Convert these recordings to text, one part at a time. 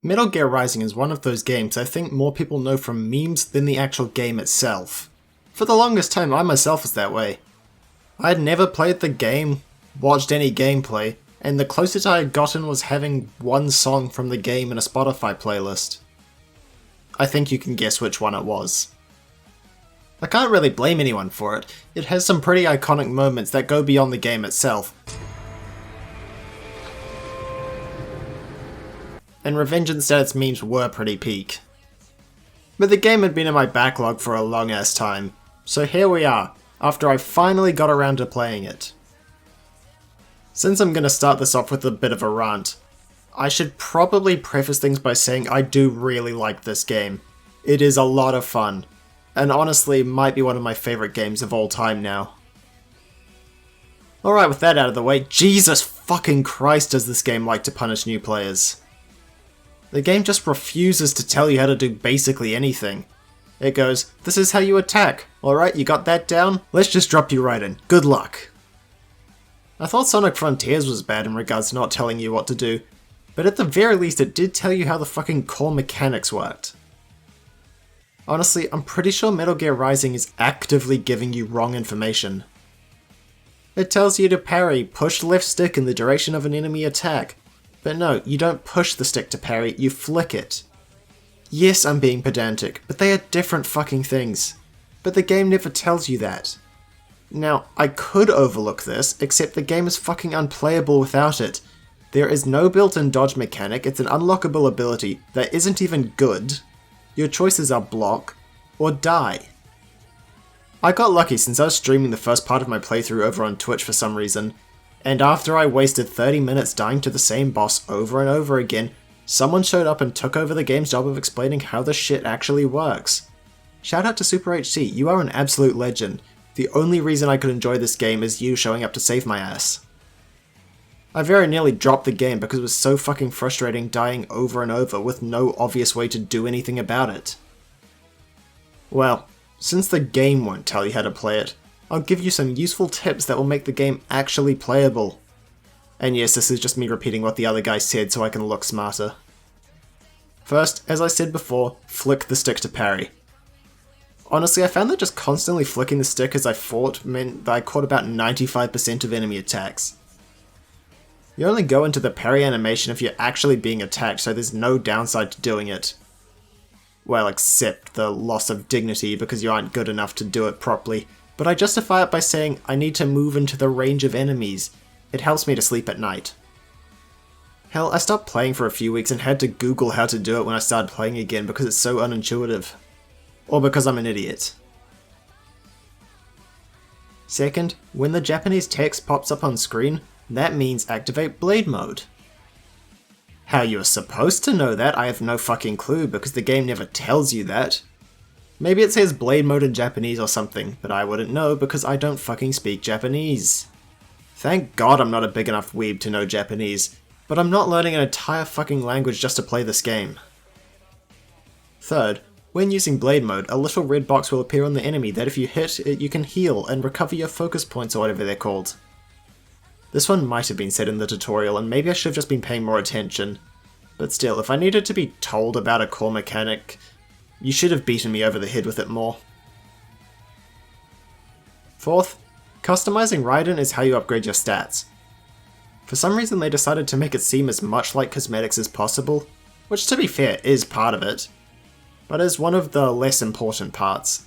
Metal Gear Rising is one of those games I think more people know from memes than the actual game itself. For the longest time, I myself was that way. I had never played the game, watched any gameplay, and the closest I had gotten was having one song from the game in a Spotify playlist. I think you can guess which one it was. I can't really blame anyone for it. It has some pretty iconic moments that go beyond the game itself. And Revengeance and I's memes were pretty peak. But the game had been in my backlog for a long ass time, so here we are, after I finally got around to playing it. Since I'm gonna start this off with a bit of a rant, I should probably preface things by saying I do really like this game. It is a lot of fun, and honestly might be one of my favourite games of all time now. Alright, with that out of the way, Jesus fucking Christ does this game like to punish new players. The game just refuses to tell you how to do basically anything. It goes, this is how you attack. Alright, you got that down? Let's just drop you right in. Good luck. I thought Sonic Frontiers was bad in regards to not telling you what to do, but at the very least it did tell you how the fucking core mechanics worked. Honestly, I'm pretty sure Metal Gear Rising is actively giving you wrong information. It tells you to parry, push left stick in the direction of an enemy attack. But no, you don't push the stick to parry, you flick it. Yes, I'm being pedantic, but they are different fucking things. But the game never tells you that. Now, I could overlook this, except the game is fucking unplayable without it. There is no built-in dodge mechanic, it's an unlockable ability that isn't even good. Your choices are block, or die. I got lucky since I was streaming the first part of my playthrough over on Twitch for some reason, and after I wasted 30 minutes dying to the same boss over and over again, someone showed up and took over the game's job of explaining how this shit actually works. Shout out to Super HC, you are an absolute legend. The only reason I could enjoy this game is you showing up to save my ass. I very nearly dropped the game because it was so fucking frustrating dying over and over with no obvious way to do anything about it. Well, since the game won't tell you how to play it, I'll give you some useful tips that will make the game actually playable. And yes, this is just me repeating what the other guy said so I can look smarter. First, as I said before, flick the stick to parry. Honestly, I found that just constantly flicking the stick as I fought meant that I caught about 95% of enemy attacks. You only go into the parry animation if you're actually being attacked, so there's no downside to doing it. Well, except the loss of dignity because you aren't good enough to do it properly, but I justify it by saying I need to move into the range of enemies. It helps me to sleep at night. Hell, I stopped playing for a few weeks and had to Google how to do it when I started playing again because it's so unintuitive. Or because I'm an idiot. Second, when the Japanese text pops up on screen, that means activate Blade Mode. How you're supposed to know that, I have no fucking clue because the game never tells you that. Maybe it says Blade Mode in Japanese or something, but I wouldn't know because I don't fucking speak Japanese. Thank God I'm not a big enough weeb to know Japanese, but I'm not learning an entire fucking language just to play this game. Third, when using Blade Mode, a little red box will appear on the enemy that if you hit it you can heal and recover your focus points or whatever they're called. This one might have been said in the tutorial and maybe I should have just been paying more attention, but still, if I needed to be told about a core mechanic, you should have beaten me over the head with it more. Fourth, customizing Raiden is how you upgrade your stats. For some reason they decided to make it seem as much like cosmetics as possible, which to be fair is part of it, but is one of the less important parts.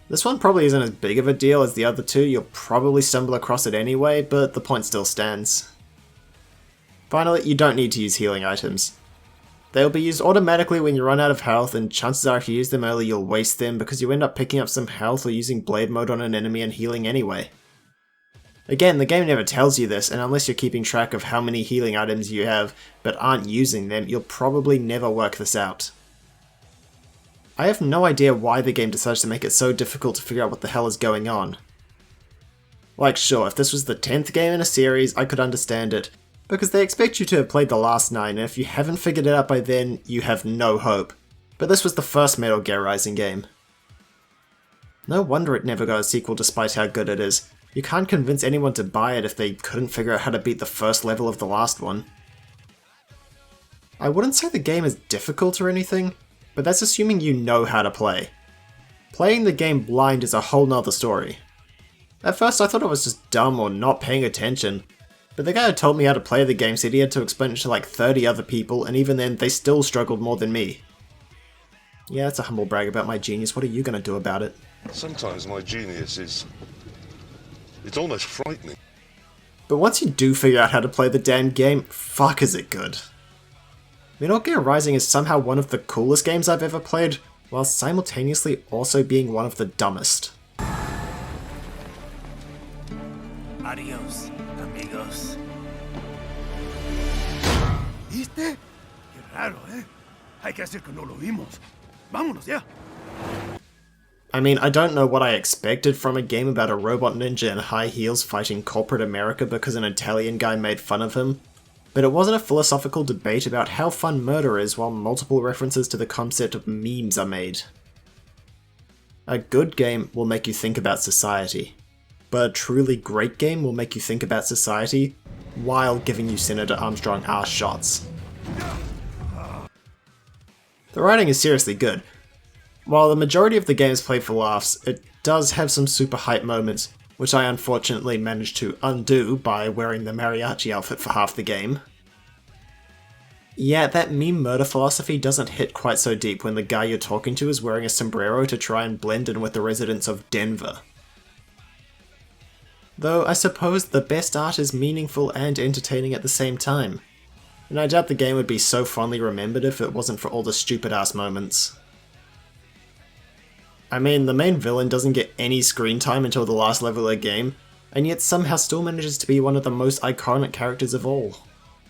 This one probably isn't as big of a deal as the other two, you'll probably stumble across it anyway, but the point still stands. Finally, you don't need to use healing items. They'll be used automatically when you run out of health, and chances are if you use them early you'll waste them because you end up picking up some health or using Blade Mode on an enemy and healing anyway. Again, the game never tells you this, and unless you're keeping track of how many healing items you have but aren't using them, you'll probably never work this out. I have no idea why the game decides to make it so difficult to figure out what the hell is going on. Like sure, if this was the 10th game in a series, I could understand it, because they expect you to have played the last 9, and if you haven't figured it out by then, you have no hope. But this was the first Metal Gear Rising game. No wonder it never got a sequel despite how good it is. You can't convince anyone to buy it if they couldn't figure out how to beat the first level of the last one. I wouldn't say the game is difficult or anything, but that's assuming you know how to play. Playing the game blind is a whole nother story. At first I thought I was just dumb or not paying attention, but the guy who told me how to play the game said he had to explain it to like 30 other people, and even then they still struggled more than me. Yeah, that's a humble brag about my genius. What are you gonna do about it? Sometimes my genius it's almost frightening. But once you do figure out how to play the damn game, fuck is it good. Metal Gear Rising is somehow one of the coolest games I've ever played, while simultaneously also being one of the dumbest. Adios, amigos. ¿Viste? Qué raro, ¿eh? Hay que hacer que no lo vimos. Vámonos ya. I mean, I don't know what I expected from a game about a robot ninja in high heels fighting corporate America because an Italian guy made fun of him, but it wasn't a philosophical debate about how fun murder is while multiple references to the concept of memes are made. A good game will make you think about society, but a truly great game will make you think about society while giving you Senator Armstrong ass shots. The writing is seriously good. While the majority of the game is played for laughs, it does have some super hype moments, which I unfortunately managed to undo by wearing the mariachi outfit for half the game. Yeah, that meme murder philosophy doesn't hit quite so deep when the guy you're talking to is wearing a sombrero to try and blend in with the residents of Denver. Though I suppose the best art is meaningful and entertaining at the same time, and I doubt the game would be so fondly remembered if it wasn't for all the stupid ass moments. I mean, the main villain doesn't get any screen time until the last level of the game, and yet somehow still manages to be one of the most iconic characters of all.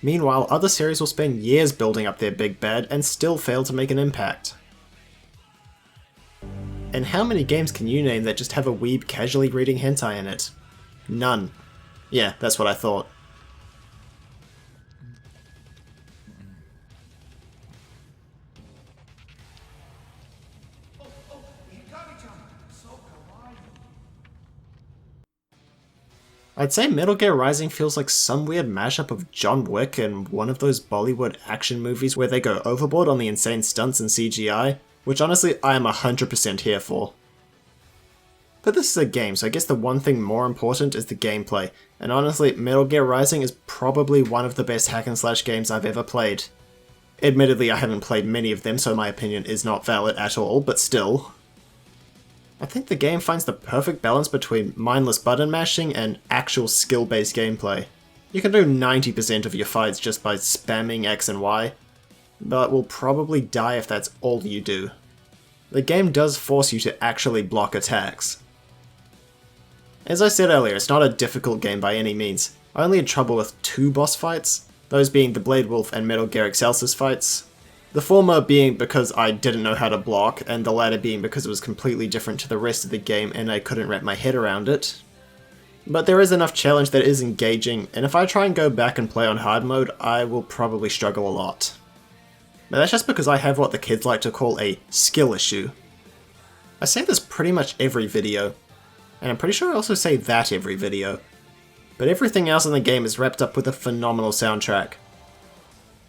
Meanwhile, other series will spend years building up their big bad and still fail to make an impact. And how many games can you name that just have a weeb casually reading hentai in it? None. Yeah, that's what I thought. I'd say Metal Gear Rising feels like some weird mashup of John Wick and one of those Bollywood action movies where they go overboard on the insane stunts and CGI, which honestly I am 100% here for. But this is a game, so I guess the one thing more important is the gameplay, and honestly, Metal Gear Rising is probably one of the best hack and slash games I've ever played. Admittedly, I haven't played many of them, so my opinion is not valid at all, but still. I think the game finds the perfect balance between mindless button mashing and actual skill-based gameplay. You can do 90% of your fights just by spamming X and Y, but will probably die if that's all you do. The game does force you to actually block attacks. As I said earlier, it's not a difficult game by any means. I only had trouble with 2 boss fights, those being the Blade Wolf and Metal Gear Excelsis fights. The former being because I didn't know how to block, and the latter being because it was completely different to the rest of the game and I couldn't wrap my head around it. But there is enough challenge that is engaging, and if I try and go back and play on hard mode, I will probably struggle a lot. But that's just because I have what the kids like to call a skill issue. I say this pretty much every video, and I'm pretty sure I also say that every video. But everything else in the game is wrapped up with a phenomenal soundtrack.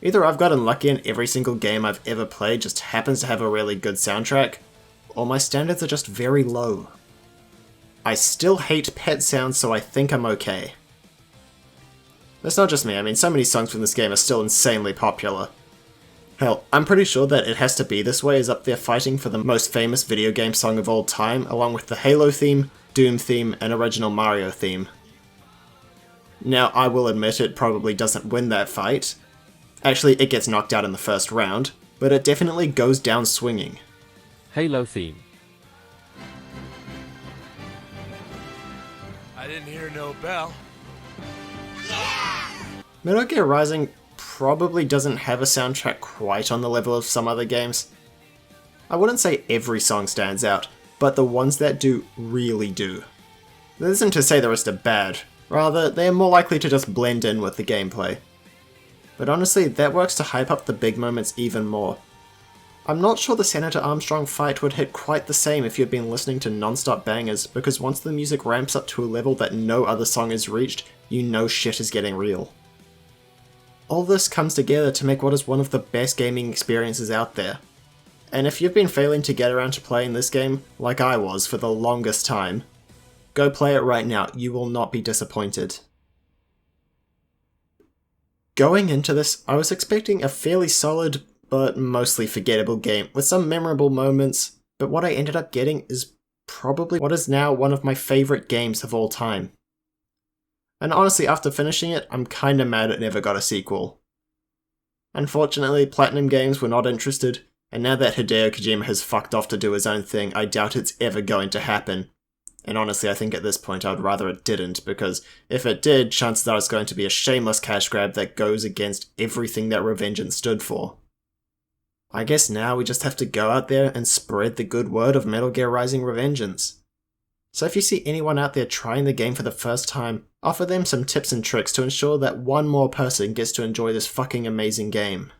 Either I've gotten lucky and every single game I've ever played just happens to have a really good soundtrack, or my standards are just very low. I still hate pet sounds, so I think I'm okay. That's not just me, I mean so many songs from this game are still insanely popular. Hell, I'm pretty sure that It Has to Be This Way is up there fighting for the most famous video game song of all time, along with the Halo theme, Doom theme, and original Mario theme. Now, I will admit it probably doesn't win that fight. Actually, it gets knocked out in the first round, but it definitely goes down swinging. Halo theme. I didn't hear no bell. Metal Gear Rising probably doesn't have a soundtrack quite on the level of some other games. I wouldn't say every song stands out, but the ones that do really do. That isn't to say the rest are bad, rather they are more likely to just blend in with the gameplay. But honestly, that works to hype up the big moments even more. I'm not sure the Senator Armstrong fight would hit quite the same if you'd been listening to non-stop bangers, because once the music ramps up to a level that no other song has reached, you know shit is getting real. All this comes together to make what is one of the best gaming experiences out there. And if you've been failing to get around to playing this game, like I was for the longest time, go play it right now, you will not be disappointed. Going into this, I was expecting a fairly solid, but mostly forgettable game, with some memorable moments, but what I ended up getting is probably what is now one of my favourite games of all time. And honestly, after finishing it, I'm kinda mad it never got a sequel. Unfortunately, Platinum Games were not interested, and now that Hideo Kojima has fucked off to do his own thing, I doubt it's ever going to happen. And honestly, I think at this point I'd rather it didn't, because if it did, chances are it's going to be a shameless cash grab that goes against everything that Revengeance stood for. I guess now we just have to go out there and spread the good word of Metal Gear Rising: Revengeance. So if you see anyone out there trying the game for the first time, offer them some tips and tricks to ensure that one more person gets to enjoy this fucking amazing game.